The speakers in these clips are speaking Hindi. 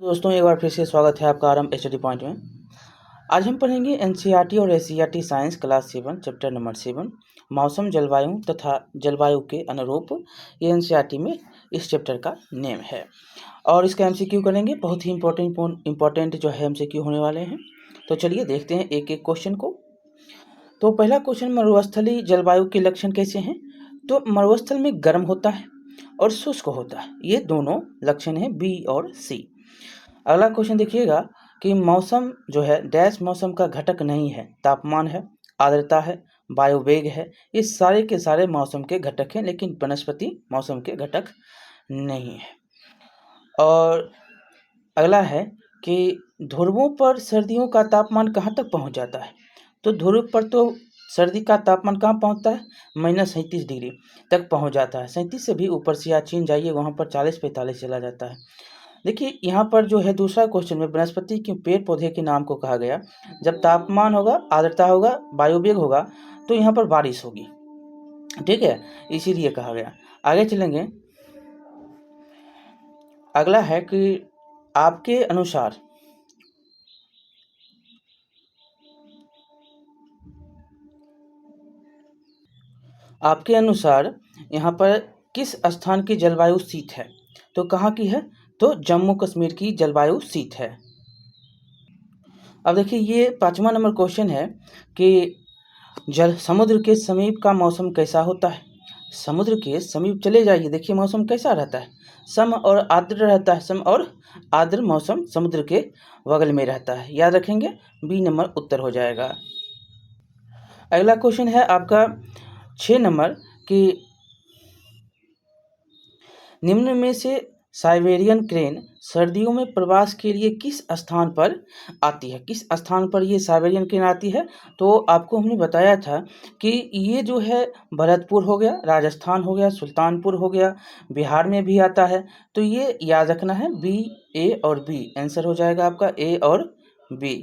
दोस्तों एक बार फिर से स्वागत है आपका आरंभ स्टडी पॉइंट में। आज हम पढ़ेंगे एनसीईआरटी और SCERT science class 7 chapter number 7 मौसम जलवायु तथा जलवायु के अनुरूप। ये एनसीईआरटी में इस चैप्टर का नेम है और इसका एमसीक्यू करेंगे। बहुत ही इंपॉर्टेंट जो है एमसीक्यू होने वाले हैं। तो चलिए देखते हैं एक एक क्वेश्चन को। तो पहला क्वेश्चन, मरुस्थलीय जलवायु के लक्षण कैसे हैं? तो मरुस्थल में गर्म होता है और शुष्क होता है, ये दोनों लक्षण हैं बी और सी। अगला क्वेश्चन देखिएगा कि मौसम जो है डैश मौसम का घटक नहीं है। तापमान है, आर्द्रता है, वायु वेग है, ये सारे के सारे मौसम के घटक हैं, लेकिन वनस्पति मौसम के घटक नहीं है। और अगला है कि ध्रुवों पर सर्दियों का तापमान कहाँ तक पहुँच जाता है? तो ध्रुव पर तो सर्दी का तापमान कहाँ पहुँचता है? -37 डिग्री तक पहुँच जाता है। 37 से भी ऊपर सियाचिन जाइए, वहाँ पर 40-45 चला जाता है। देखिए यहाँ पर जो है दूसरा क्वेश्चन में वनस्पति के पेड़ पौधे के नाम को कहा गया। जब तापमान होगा, आर्द्रता होगा, वायु वेग होगा, तो यहाँ पर बारिश होगी, ठीक है, इसीलिए कहा गया। आगे चलेंगे। अगला है कि आपके अनुसार यहाँ पर किस स्थान की जलवायु शीत है? तो कहाँ की है? तो जम्मू कश्मीर की जलवायु शीत है। अब देखिए ये 5वां नंबर क्वेश्चन है कि समुद्र के समीप का मौसम कैसा होता है? समुद्र के समीप चले जाइए, देखिए मौसम कैसा रहता है? सम और आर्द्र रहता है। सम और आर्द्र मौसम समुद्र के बगल में रहता है, याद रखेंगे, बी नंबर उत्तर हो जाएगा। अगला क्वेश्चन है आपका 6 नंबर कि निम्न में से साइबेरियन क्रेन सर्दियों में प्रवास के लिए किस स्थान पर आती है? किस स्थान पर ये साइबेरियन क्रेन आती है? तो आपको हमने बताया था कि ये जो है भरतपुर हो गया, राजस्थान हो गया, सुल्तानपुर हो गया, बिहार में भी आता है। तो ये याद रखना है, बी, ए और बी आंसर हो जाएगा आपका, ए और बी।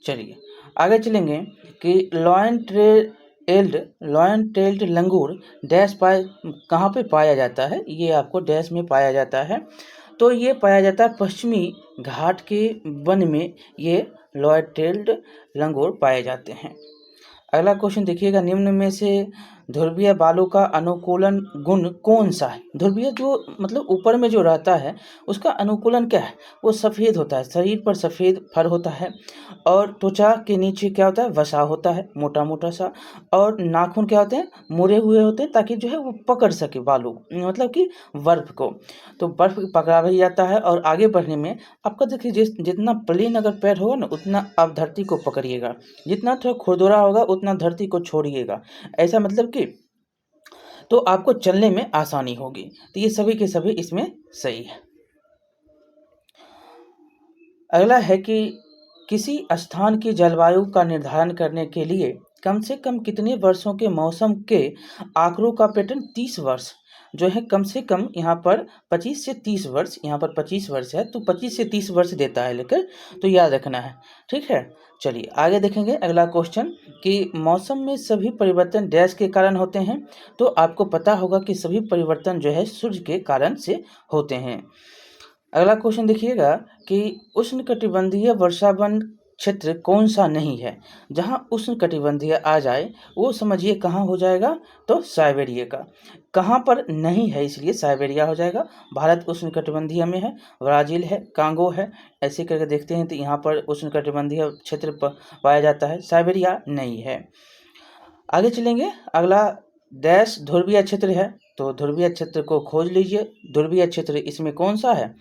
चलिए आगे चलेंगे कि लॉयन टेल्ड लंगूर डैश कहाँ पे पाया जाता है? ये आपको डैश में पाया जाता है। तो ये पाया जाता है पश्चिमी घाट के वन में, ये लॉयन टेल्ड लंगूर पाए जाते हैं। अगला क्वेश्चन देखिएगा, निम्न में से ध्रुवीय बालू का अनुकूलन गुण कौन सा है? ध्रुवीय जो मतलब ऊपर में जो रहता है उसका अनुकूलन क्या है? वो सफ़ेद होता है, शरीर पर सफ़ेद फर होता है और त्वचा के नीचे क्या होता है? वसा होता है, मोटा मोटा सा, और नाखून क्या होते हैं? मुड़े हुए होते हैं, ताकि जो है वो पकड़ सके बालू, मतलब कि बर्फ़ को। तो बर्फ़ पकड़ा भी जाता है और आगे बढ़ने में आपका देखिए जितना प्लेन अगर पैर होगा ना, उतना आप धरती को पकड़िएगा, जितना थोड़ा खुरदुरा होगा उतना धरती को छोड़िएगा। ऐसा मतलब कि तो आपको चलने में आसानी होगी। तो ये सभी के सभी इसमें सही है। अगला है कि किसी स्थान की जलवायु का निर्धारण करने के लिए कम से कम कितने वर्षों के मौसम के आंकड़ों का पैटर्न? 30 वर्ष जो है, कम से कम यहाँ पर 25 से 30 वर्ष, यहाँ पर 25 वर्ष है तो 25 से 30 वर्ष देता है लेकर, तो याद रखना है, ठीक है। चलिए आगे देखेंगे अगला क्वेश्चन कि मौसम में सभी परिवर्तन डैश के कारण होते हैं? तो आपको पता होगा कि सभी परिवर्तन जो है सूर्य के कारण से होते हैं। अगला क्वेश्चन देखिएगा कि उष्णकटिबंधीय वर्षावन क्षेत्र कौन सा नहीं है? जहाँ उष्णकटिबंधीय आ जाए वो समझिए कहाँ हो जाएगा? तो साइबेरिया का। कहाँ पर नहीं है, इसलिए साइबेरिया हो जाएगा। भारत उष्णकटिबंधीय में है, ब्राज़ील है, कांगो है, ऐसे करके देखते हैं तो यहाँ पर उष्णकटिबंधीय क्षेत्र पाया जाता है, साइबेरिया नहीं है। आगे चलेंगे। अगला डैश ध्रुवीय क्षेत्र है, तो ध्रुवीय क्षेत्र को खोज लीजिए। ध्रुवीय क्षेत्र इसमें कौन सा है?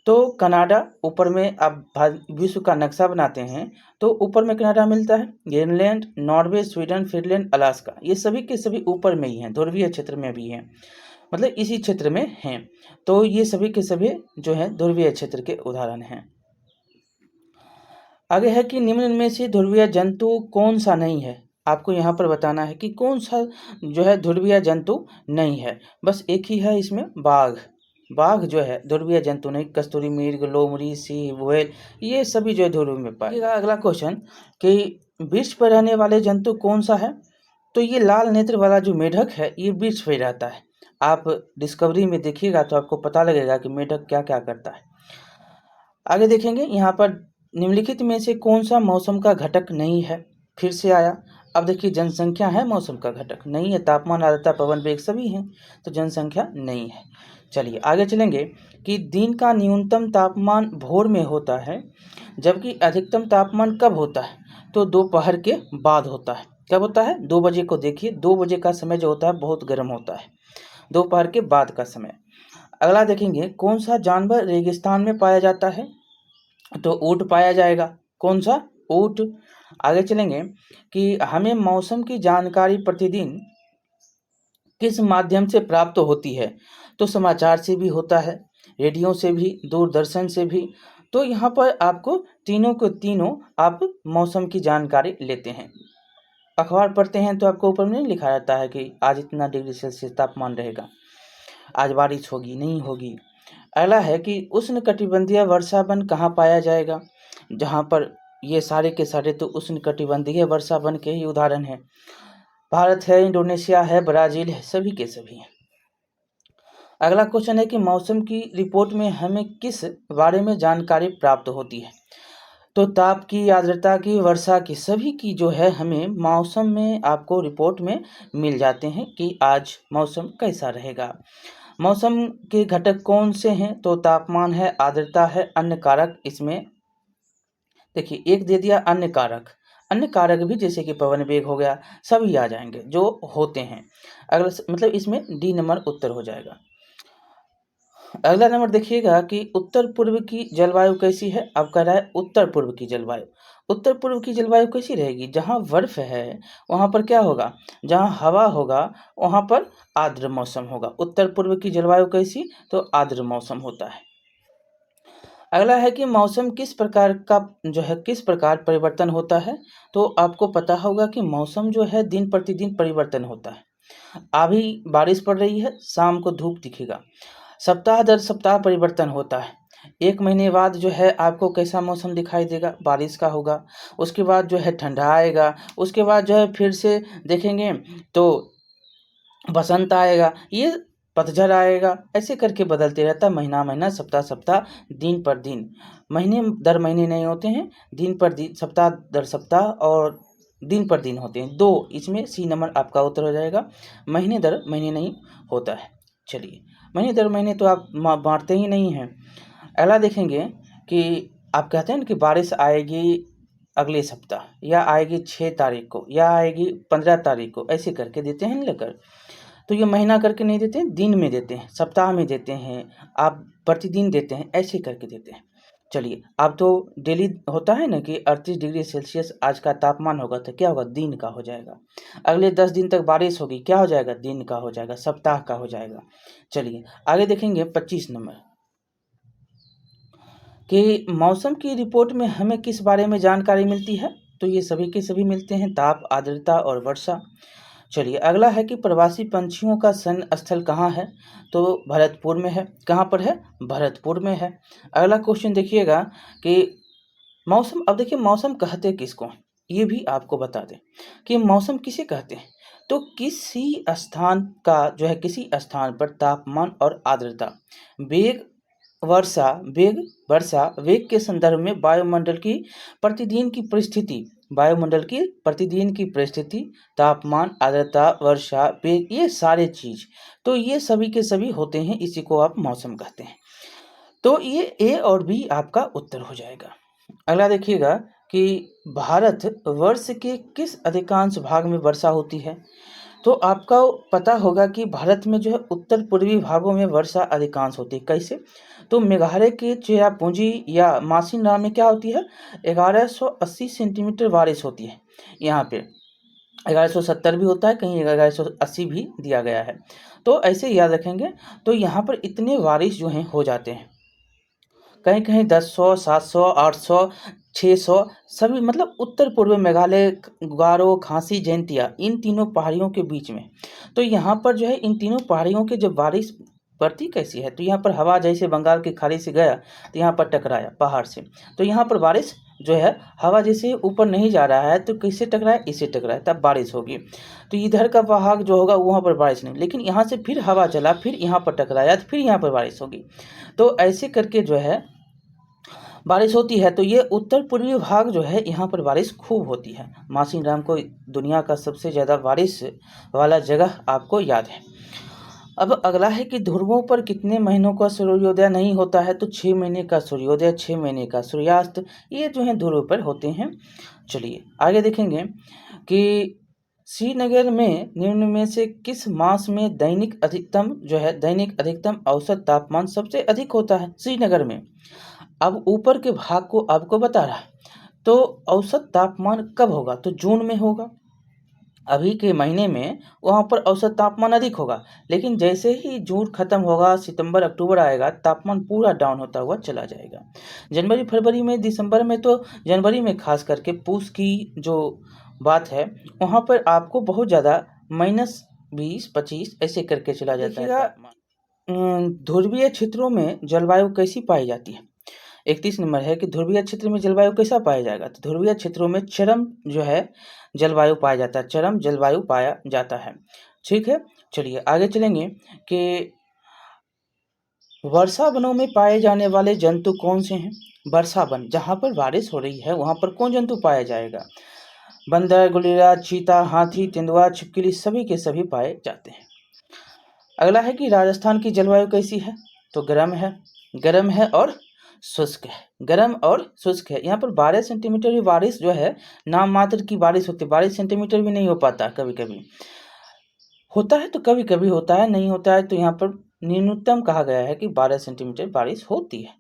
तो कनाडा, ऊपर में आप विश्व का नक्शा बनाते हैं तो ऊपर में कनाडा मिलता है, Greenland, Norway, Sweden, Finland, Alaska, ये सभी के सभी ऊपर में ही हैं, ध्रुवीय क्षेत्र में भी हैं, मतलब इसी क्षेत्र में हैं। तो ये सभी के सभी जो है ध्रुवीय क्षेत्र के उदाहरण हैं। आगे है कि निम्न में से ध्रुवीय जंतु कौन सा नहीं है? आपको यहाँ पर बताना है कि कौन सा जो है ध्रुवीय जंतु नहीं है। बस एक ही है इसमें, बाघ। बाघ जो है ध्रुवीय जंतु नहीं। कस्तूरी मृग, लोमड़ी, सिंह, व्हेल, ये सभी जो है ध्रुव में पाएगा। अगला क्वेश्चन कि वृक्ष पर रहने वाले जंतु कौन सा है? तो ये लाल नेत्र वाला जो मेढक है ये वृक्ष पे रहता है। आप डिस्कवरी में देखिएगा तो आपको पता लगेगा कि मेढक क्या क्या करता है। आगे देखेंगे यहाँ पर निम्नलिखित में से कौन सा मौसम का घटक नहीं है। फिर से आया। अब देखिए जनसंख्या है मौसम का घटक नहीं है, तापमान आर्द्रता पवन वेग सभी हैं, तो जनसंख्या नहीं है। चलिए आगे चलेंगे कि दिन का न्यूनतम तापमान भोर में होता है, जबकि अधिकतम तापमान कब होता है, तो दोपहर के बाद होता है। कब होता है? 2 बजे को देखिए, 2 बजे का समय जो होता है बहुत गर्म होता है, दोपहर के बाद का समय। अगला देखेंगे कौन सा जानवर रेगिस्तान में पाया जाता है, तो ऊँट पाया जाएगा। कौन सा? ऊँट। आगे चलेंगे कि हमें मौसम की जानकारी प्रतिदिन किस माध्यम से प्राप्त होती है, तो समाचार से भी होता है, रेडियो से भी, दूरदर्शन से भी। तो यहाँ पर आपको तीनों को तीनों आप मौसम की जानकारी लेते हैं। अखबार पढ़ते हैं तो आपको ऊपर में नहीं लिखा रहता है कि आज इतना डिग्री सेल्सियस तापमान रहेगा, आज बारिश होगी नहीं होगी। अगला है कि उष्णकटिबंधीय वर्षा वन कहाँ पाया जाएगा, जहाँ पर ये सारे के सारे तो उष्णकटिबंधीय वर्षा वन के ही उदाहरण हैं। भारत है, इंडोनेशिया है, ब्राज़ील है, सभी के सभी हैं। अगला क्वेश्चन है कि मौसम की रिपोर्ट में हमें किस बारे में जानकारी प्राप्त होती है, तो ताप की, आर्द्रता की, वर्षा की, सभी की जो है हमें मौसम में आपको रिपोर्ट में मिल जाते हैं कि आज मौसम कैसा रहेगा। मौसम के घटक कौन से हैं, तो तापमान है, आर्द्रता है, अन्य कारक। इसमें देखिए एक दे दिया अन्य कारक, अन्य कारक भी जैसे कि पवन वेग हो गया, सभी आ जाएंगे जो होते हैं। अगला मतलब इसमें डी नंबर उत्तर हो जाएगा। अगला नंबर देखिएगा कि उत्तर पूर्व की जलवायु कैसी है। अब कह रहा है उत्तर पूर्व की जलवायु। उत्तर पूर्व की जलवायु कैसी रहेगी? जहाँ बर्फ है वहाँ पर क्या होगा, जहाँ हवा होगा वहाँ पर आर्द्र मौसम होगा। उत्तर पूर्व की जलवायु कैसी? तो आर्द्र मौसम होता है। अगला है कि मौसम किस प्रकार का जो है किस प्रकार परिवर्तन होता है, तो आपको पता होगा कि मौसम जो है दिन प्रतिदिन परिवर्तन होता है। अभी बारिश पड़ रही है, शाम को धूप दिखेगा, सप्ताह दर सप्ताह परिवर्तन होता है। 1 महीने बाद जो है आपको कैसा मौसम दिखाई देगा, बारिश का होगा। उसके बाद जो है ठंडा आएगा, उसके बाद जो है फिर से देखेंगे तो बसंत आएगा, ये पतझड़ आएगा, ऐसे करके बदलते रहता है महीना महीना, सप्ताह सप्ताह, दिन पर दिन। महीने दर महीने नहीं होते हैं, दिन पर दिन, सप्ताह दर सप्ताह और दिन पर दिन होते हैं। 2 इसमें सी नंबर आपका उत्तर हो जाएगा। महीने दर महीने नहीं होता है। चलिए महीने दर महीने तो आप बाँटते ही नहीं हैं। अगला देखेंगे कि आप कहते हैं ना कि बारिश आएगी अगले सप्ताह, या आएगी 6 तारीख को, या आएगी 15 तारीख को, ऐसे करके देते हैं लेकर। तो ये महीना करके नहीं देते हैं, दिन में देते हैं, सप्ताह में देते हैं, आप प्रतिदिन देते हैं, ऐसे करके देते हैं। चलिए अब तो डेली होता है ना कि 38 डिग्री सेल्सियस आज का तापमान होगा, तो क्या होगा, दिन का हो जाएगा। अगले 10 दिन तक बारिश होगी, क्या हो जाएगा, दिन का हो जाएगा, सप्ताह का हो जाएगा। चलिए आगे देखेंगे 25 नंबर कि मौसम की रिपोर्ट में हमें किस बारे में जानकारी मिलती है, तो ये सभी के सभी मिलते हैं, ताप, आर्द्रता और वर्षा। चलिए अगला है कि प्रवासी पंछियों का शरण स्थल कहाँ है, तो भरतपुर में है। कहाँ पर है? भरतपुर में है। अगला क्वेश्चन देखिएगा कि मौसम, अब देखिए मौसम कहते किसको, ये भी आपको बता दें कि मौसम किसे कहते हैं, तो किसी स्थान का जो है किसी स्थान पर तापमान और आर्द्रता, वेग वर्षा वेग के संदर्भ में वायुमंडल की प्रतिदिन की परिस्थिति, वायुमंडल की प्रतिदिन की परिस्थिति, तापमान, आर्द्रता, वर्षा, वेग, ये सारे चीज, तो ये सभी के सभी होते हैं, इसी को आप मौसम कहते हैं। तो ये ए और बी आपका उत्तर हो जाएगा। अगला देखिएगा कि भारत वर्ष के किस अधिकांश भाग में वर्षा होती है, तो आपका पता होगा कि भारत में जो है उत्तर पूर्वी भागों में वर्षा अधिकांश होती है। कैसे? तो मेघालय के चेरापूंजी या मासिनराम में क्या होती है, 1180 सेंटीमीटर बारिश होती है। यहाँ पे 1170 भी होता है, कहीं 1180 भी दिया गया है, तो ऐसे याद रखेंगे। तो यहाँ पर इतने बारिश जो हैं हो जाते हैं, कहीं कहीं 1000, 700, 800, 600, सभी मतलब उत्तर पूर्व मेघालय, गारो, खासी, जैंतिया, इन तीनों पहाड़ियों के बीच में। तो यहाँ पर जो है इन तीनों पहाड़ियों के जब बारिश पड़ती कैसी है, तो यहाँ पर हवा जैसे बंगाल की खाड़ी से गया तो यहाँ पर टकराया पहाड़ से, तो यहाँ पर बारिश जो है हवा जैसे ऊपर नहीं जा रहा है तो किससे टकराए, इससे टकराए, तब बारिश होगी। तो इधर का भाग जो होगा वहाँ पर बारिश नहीं, लेकिन यहाँ से फिर हवा चला, फिर यहाँ पर टकराया तो फिर यहाँ पर बारिश होगी। तो ऐसे करके जो है बारिश होती है। तो ये उत्तर पूर्वी भाग जो है यहाँ पर बारिश खूब होती है। मासिनराम को दुनिया का सबसे ज़्यादा बारिश वाला जगह आपको याद है। अब अगला है कि ध्रुवों पर कितने महीनों का सूर्योदय नहीं होता है, तो 6 महीने का सूर्योदय, 6 महीने का सूर्यास्त, ये जो है ध्रुव पर होते हैं। चलिए आगे देखेंगे कि श्रीनगर में निम्न में से किस मास में दैनिक अधिकतम औसत तापमान सबसे अधिक होता है श्रीनगर में। अब ऊपर के भाग को आपको बता रहा है, तो औसत तापमान कब होगा, तो जून में होगा। अभी के महीने में वहाँ पर औसत तापमान अधिक होगा, लेकिन जैसे ही जून खत्म होगा, सितंबर अक्टूबर आएगा, तापमान पूरा डाउन होता हुआ चला जाएगा। जनवरी फरवरी में, दिसंबर में, तो जनवरी में खास करके पूस की जो बात है वहाँ पर आपको बहुत ज़्यादा -20-25 ऐसे करके चला जाता है तापमान। ध्रुवीय क्षेत्रों में जलवायु कैसी पाई जाती है। 31 नंबर है कि ध्रुवीय क्षेत्र में जलवायु कैसा पाया जाएगा, तो ध्रुवीय क्षेत्रों में चरम जो है जलवायु पाया जाता है, चरम जलवायु पाया जाता है। ठीक है, चलिए आगे चलेंगे कि वर्षा वनों में पाए जाने वाले जंतु कौन से हैं। वर्षा वन, जहाँ पर बारिश हो रही है वहाँ पर कौन जंतु पाया जाएगा। बंदर, गुलेरिया, चीता, हाथी, तेंदुआ, छिपकली, सभी के सभी पाए जाते हैं। अगला है कि राजस्थान की जलवायु कैसी है, तो गर्म है और शुष्क है, गर्म और शुष्क है। यहाँ पर 12 सेंटीमीटर की बारिश जो है नाम मात्र की बारिश होती है, 12 सेंटीमीटर भी नहीं हो पाता, कभी कभी होता है तो कभी कभी होता है, नहीं होता है तो यहाँ पर न्यूनतम कहा गया है कि 12 सेंटीमीटर बारिश होती है।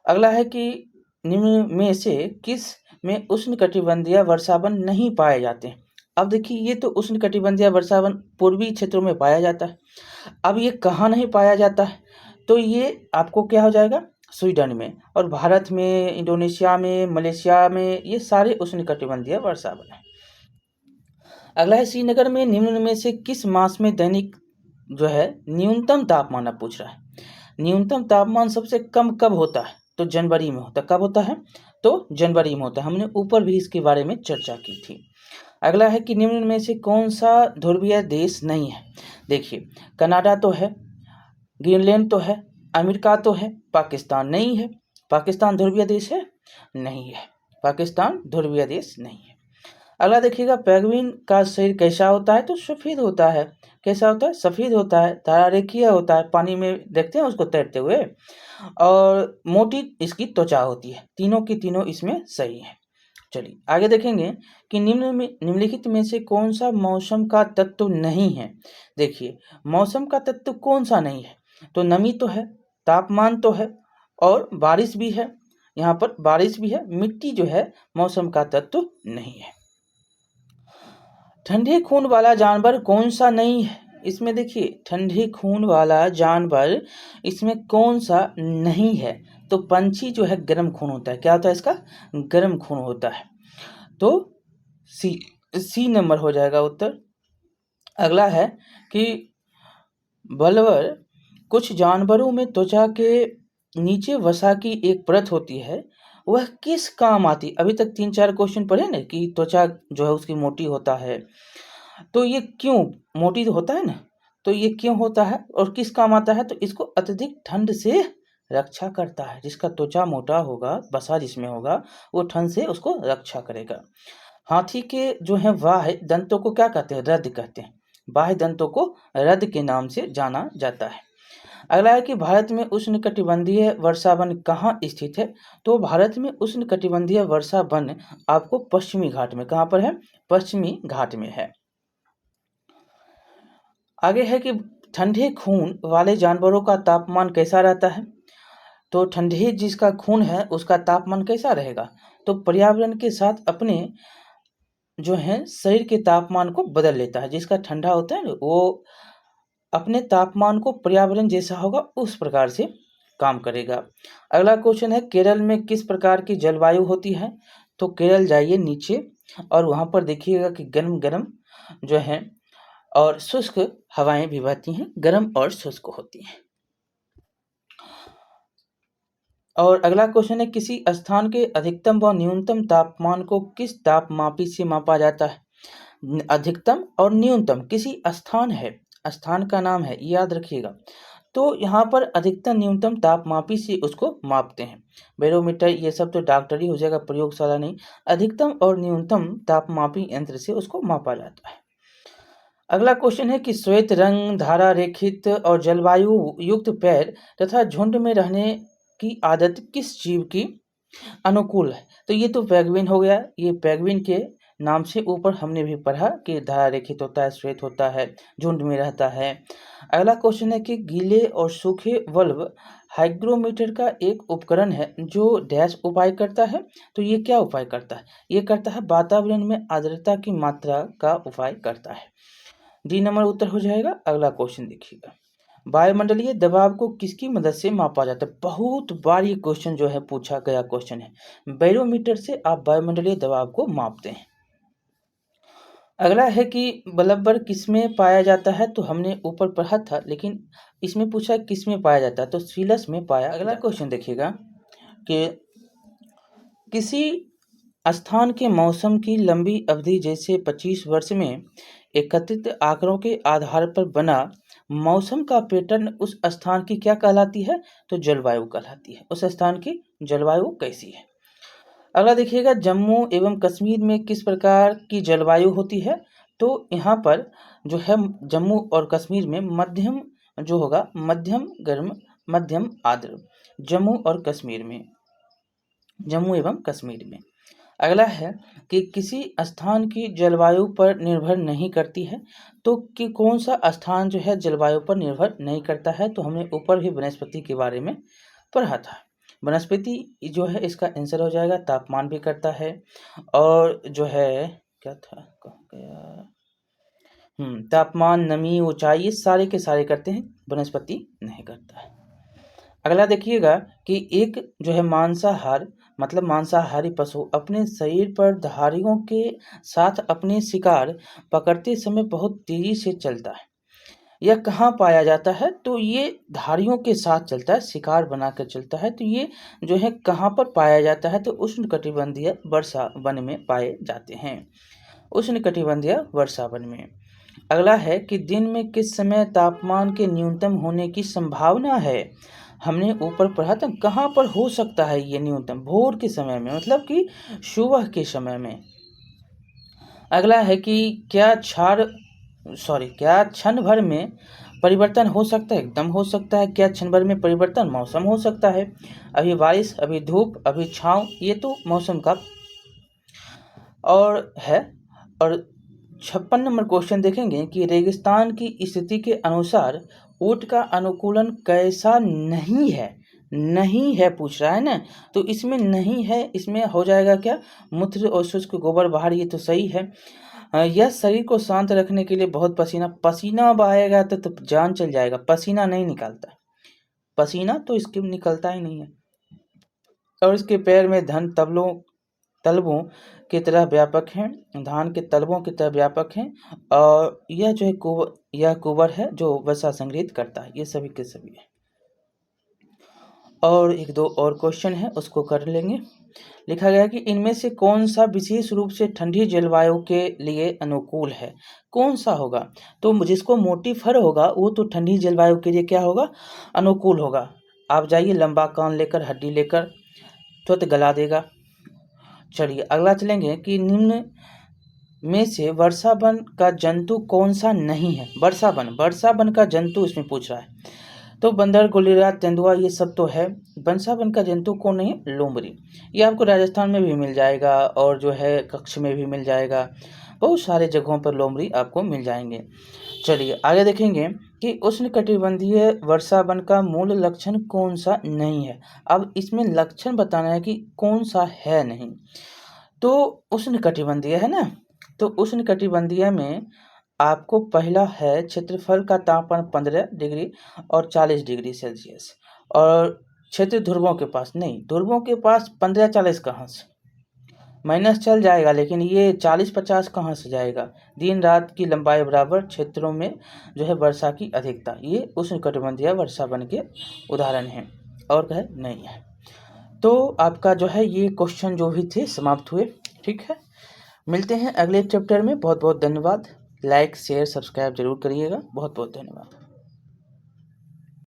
अगला है कि निम्न में से किस में उष्णकटिबंधीय वर्षावन नहीं पाए जाते हैं। अब देखिए ये तो उष्णकटिबंधीय वर्षावन पूर्वी क्षेत्रों में पाया जाता है। अब ये कहाँ नहीं पाया जाता है, तो ये आपको क्या हो जाएगा, स्वीडन में, और भारत में, इंडोनेशिया में, मलेशिया में, ये सारे उष्णकटिबंधीय वर्षावन हैं। अगला है श्रीनगर में निम्न में से किस मास में दैनिक जो है न्यूनतम तापमान अब पूछ रहा है। न्यूनतम तापमान सबसे कम कब होता है, तो जनवरी में होता है। कब होता है, तो जनवरी में होता है। हमने ऊपर भी इसके बारे में चर्चा की थी। अगला है कि निम्न में से कौन सा ध्रुवीय देश नहीं है। देखिए कनाडा तो है, ग्रीनलैंड तो है, अमेरिका तो है, पाकिस्तान नहीं है। पाकिस्तान ध्रुवीय देश है, नहीं है, पाकिस्तान ध्रुवीय देश नहीं है। अगला देखिएगा, पेंगुइन का शरीर कैसा होता है, तो सफ़ेद होता है। कैसा होता है, सफ़ेद होता है, तारारेखीय होता है, पानी में देखते हैं उसको तैरते हुए, और मोटी इसकी त्वचा होती है। तीनों की तीनों इसमें सही है। चलिए आगे देखेंगे कि निम्नलिखित में से कौन सा मौसम का तत्व नहीं है। देखिए मौसम का तत्व कौन सा नहीं है, तो नमी तो है, तापमान तो है, और बारिश भी है। यहाँ पर बारिश भी है, मिट्टी जो है मौसम का तत्व नहीं है। ठंडे खून वाला जानवर कौन सा नहीं है, इसमें देखिए ठंडे खून वाला जानवर इसमें कौन सा नहीं है, तो पंछी जो है गर्म खून होता है। क्या होता है इसका, गर्म खून होता है। तो सी नंबर हो जाएगा उत्तर। अगला है कि बलवर, कुछ जानवरों में त्वचा के नीचे वसा की एक परत होती है, वह किस काम आती। अभी तक 3-4 क्वेश्चन पढ़े ना कि त्वचा जो है उसकी मोटी होता है, तो ये क्यों मोटी होता है ना, तो ये क्यों होता है और किस काम आता है, तो इसको अत्यधिक ठंड से रक्षा करता है। जिसका त्वचा मोटा होगा, वसा जिसमें होगा, वो ठंड से उसको रक्षा करेगा। हाथी के जो है बाह्य दंतों को क्या कहते हैं, रद कहते हैं। बाह्य दंतों को रद के नाम से जाना जाता है। अगला है कि भारत में उष्णकटिबंधीय वर्षा वन कहाँ स्थित है, तो भारत में उष्णकटिबंधीय वर्षा वन आपको पश्चिमी घाट में, कहाँ पर है, पश्चिमी घाट में है। आगे है कि ठंडे खून वाले जानवरों का तापमान कैसा रहता है, तो ठंडे जिसका खून है उसका तापमान कैसा रहेगा, तो पर्यावरण के साथ अपने जो है शरीर के तापमान को बदल लेता है। जिसका ठंडा होता है ना, वो अपने तापमान को पर्यावरण जैसा होगा उस प्रकार से काम करेगा। अगला क्वेश्चन है, केरल में किस प्रकार की जलवायु होती है, तो केरल जाइए नीचे और वहाँ पर देखिएगा कि गर्म गर्म जो है और शुष्क हवाएं भी बहती हैं, गर्म और शुष्क होती हैं। और अगला क्वेश्चन है, किसी स्थान के अधिकतम व न्यूनतम तापमान को किस तापमापी से मापा जाता है? अधिकतम और न्यूनतम किसी स्थान है, स्थान का नाम है, याद रखिएगा। तो यहाँ पर अधिकतम न्यूनतम तापमापी से उसको मापते हैं। बैरोमीटर ये सब तो डॉक्टरी हो जाएगा, प्रयोगशाला नहीं। अधिकतम और न्यूनतम तापमापी यंत्र से उसको मापा जाता है। अगला क्वेश्चन है कि श्वेत रंग, धारा रेखित और जलवायु युक्त पैर तथा झुंड में रहने की आदत किस जीव की अनुकूल है? तो ये तो पेंगुइन हो गया। ये पेंगुइन के नाम से ऊपर हमने भी पढ़ा कि धारा रेखित होता है, श्वेत होता है, झुंड में रहता है। अगला क्वेश्चन है कि गीले और सूखे वल्व हाइग्रोमीटर का एक उपकरण है जो डैश उपाय करता है। तो ये क्या उपाय करता है? ये करता है वातावरण में आर्द्रता की मात्रा का उपाय करता है। डी नंबर उत्तर हो जाएगा। अगला क्वेश्चन देखिएगा, वायुमंडलीय दबाव को किसकी मदद से मापा जाता है? बहुत बार ये क्वेश्चन जो है पूछा गया क्वेश्चन है। बैरोमीटर से आप वायुमंडलीय दबाव को मापते हैं। अगला है कि बलब्बर किसमें पाया जाता है? तो हमने ऊपर पढ़ा था, लेकिन इसमें पूछा किसमें पाया जाता है, तो सीलस में पाया। अगला क्वेश्चन देखिएगा कि किसी स्थान के मौसम की लंबी अवधि जैसे 25 वर्ष में एकत्रित आंकड़ों के आधार पर बना मौसम का पैटर्न उस स्थान की क्या कहलाती है? तो जलवायु कहलाती है। उस स्थान की जलवायु कैसी है? अगला देखिएगा, जम्मू एवं कश्मीर में किस प्रकार की जलवायु होती है? तो यहाँ पर जो है जम्मू और कश्मीर में मध्यम जो होगा, मध्यम गर्म, मध्यम आर्द्र, जम्मू और कश्मीर में, जम्मू एवं कश्मीर में। अगला है कि किसी स्थान की जलवायु पर निर्भर नहीं करती है। तो कि कौन सा स्थान जो है जलवायु पर निर्भर नहीं करता है? तो हमने ऊपर भी वनस्पति के बारे में पढ़ा था। वनस्पति जो है इसका आंसर हो जाएगा। तापमान भी करता है और जो है क्या था, कहाँ गया, तापमान, नमी, ऊंचाई, ये सारे के सारे करते हैं, वनस्पति नहीं करता है। अगला देखिएगा कि एक जो है मांसाहार मतलब मांसाहारी पशु अपने शरीर पर धारियों के साथ अपने शिकार पकड़ते समय बहुत तेजी से चलता है। यह कहाँ पाया जाता है? तो ये धारियों के साथ चलता है, शिकार बनाकर चलता है। तो ये जो है कहाँ पर पाया जाता है? तो उष्णकटिबंधीय वर्षा वन में पाए जाते हैं, उष्णकटिबंधीय वर्षा वन में। अगला है कि दिन में किस समय तापमान के न्यूनतम होने की संभावना है? हमने ऊपर पढ़ा था कहाँ पर हो सकता है ये न्यूनतम? भोर के समय में, मतलब कि सुबह के समय में। अगला है कि क्या क्षण भर में परिवर्तन हो सकता है? एकदम हो सकता है। क्या क्षण भर में परिवर्तन? मौसम हो सकता है, अभी बारिश, अभी धूप, अभी छाँव, ये तो मौसम का और है। और 56 नंबर क्वेश्चन देखेंगे कि रेगिस्तान की स्थिति के अनुसार ऊँट का अनुकूलन कैसा नहीं है? नहीं है पूछ रहा है ना, तो इसमें नहीं है, इसमें हो जाएगा क्या? मूत्र और शुष्क गोबर बाहर, ये तो सही है। यह शरीर को शांत रखने के लिए बहुत पसीना बहाएगा तो जान चल जाएगा। पसीना नहीं निकालता, पसीना तो इसके निकलता ही नहीं है। और इसके पैर में तलबों की तरह व्यापक हैं, धान के तलबों की तरह व्यापक हैं। और यह जो है यह कुबर है जो वसा संग्रहित करता है। ये सभी के सभी है। और एक दो और क्वेश्चन है, उसको कर लेंगे। लिखा गया कि इनमें से कौन सा विशेष रूप से ठंडी जलवायु के लिए अनुकूल है? कौन सा होगा? तो जिसको मोटी फर होगा वो तो ठंडी जलवायु के लिए क्या होगा? अनुकूल होगा। आप जाइए लंबा कान लेकर, हड्डी लेकर, तुरंत गला देगा। चलिए अगला चलेंगे कि निम्न में से वर्षावन का जंतु कौन सा नहीं है? वर्षावन का जंतु इसमें पूछ रहा है। तो बंदर, गुलेरिया, तेंदुआ, ये सब तो है। वर्षावन का जंतु कौन नहीं है? लोमड़ी। ये आपको राजस्थान में भी मिल जाएगा और जो है कच्छ में भी मिल जाएगा, बहुत सारे जगहों पर लोमड़ी आपको मिल जाएंगे। चलिए आगे देखेंगे कि उष्णकटिबंधीय वर्षावन का मूल लक्षण कौन सा नहीं है। अब इसमें लक्षण बताना है कि कौन सा है नहीं। तो उष्णकटिबंधीय है ना, तो उष्णकटिबंधीय में आपको पहला है क्षेत्रफल का तापमान 15 डिग्री और 40 डिग्री सेल्सियस। और क्षेत्र ध्रुवों के पास नहीं, ध्रुवों के पास 15-40 कहाँ से, माइनस चल जाएगा, लेकिन ये 40-50 कहाँ से जाएगा? दिन रात की लंबाई बराबर क्षेत्रों में जो है वर्षा की अधिकता, ये उष्णकटिबंधीय वर्षावन के उदाहरण हैं। और कहे नहीं है। तो आपका जो है ये क्वेश्चन जो भी थे समाप्त हुए। ठीक है, मिलते हैं अगले चैप्टर में। बहुत बहुत धन्यवाद। लाइक शेयर सब्सक्राइब जरूर करिएगा। बहुत बहुत धन्यवाद।